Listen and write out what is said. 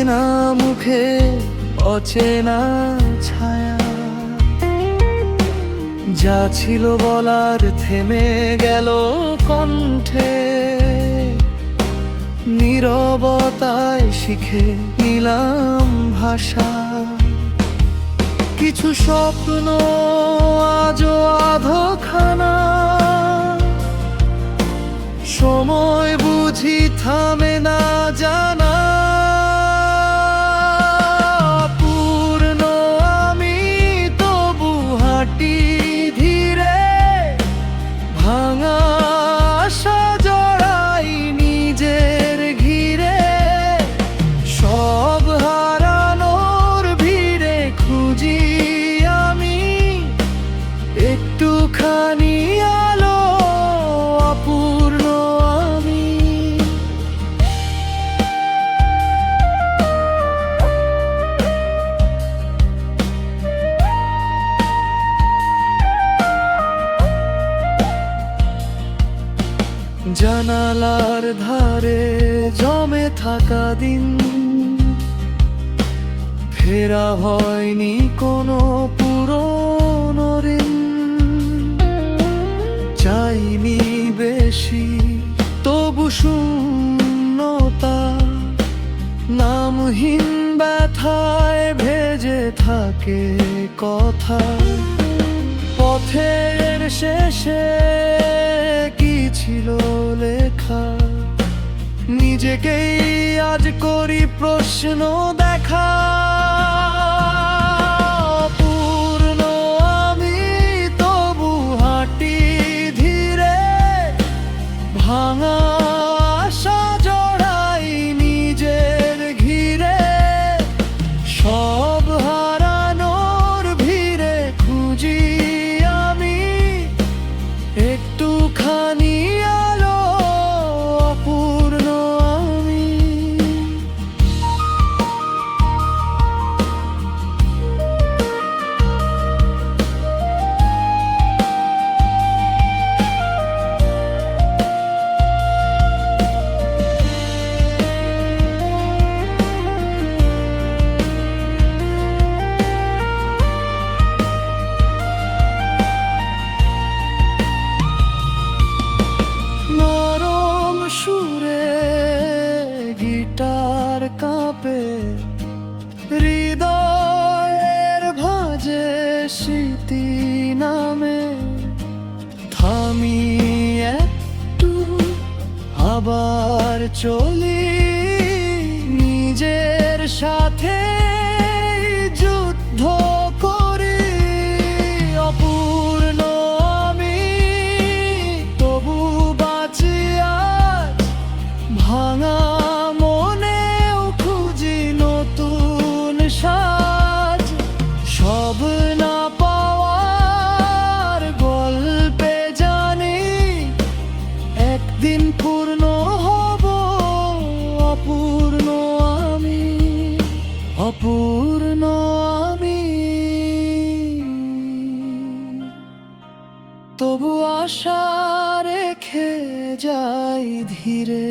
চেনা মুখে অচেনা ছায়া, যা ছিল বলার থেমে গেল কণ্ঠে। নীরবতায় শিখে নিলাম ভাষা, কিছু স্বপ্ন আজও আধখানা। সময় বুঝি থামে না জানা। পূর্ণ আমি তবু হাঁটি ধীরে, ভাঙা আশা জড়াই নিজের ঘিরে। সব হারানোর ভিড়ে খুঁজি আমি একটুখানি আলো, অপূর্ণ আমি। জানালার ধারে জমে থাকা দিন, ফেরা হয়নি কোনো পুরনো ঋণ। চাইনি বেশি তবু শূন্যতা, নামহীন ব্যথায় ভেজে থাকে কথা। পথের শেষে কি ছিল লেখা, নিজেকেই আজ করি প্রশ্ন দেখা। পূর্ণ আমি তবু হাঁটি ধীরে, ভাঙা আশা জড়াই নিজের ঘিরে। সব হারানোর ভিড়ে খুঁজি আমি একটুখানি আলো, অপূর্ণ আমি। নরম সুরে গিটার কাঁপে, হৃদয়ের ভাঁজে স্মৃতি নামে। থামি একটু আবার চলি, নিজের সাথে যুদ্ধ করি। অপূর্ণ আমি তবু বাঁচি আজ, ভাঙা মনেও খুঁজি নতুন সাজ। সব না পাওয়ার গল্পে জানি একদিন পূর্ণ হব, অপূর্ণ আমি, অপূর্ণ আমি। তবু আশা রেখে যাই ধীরে।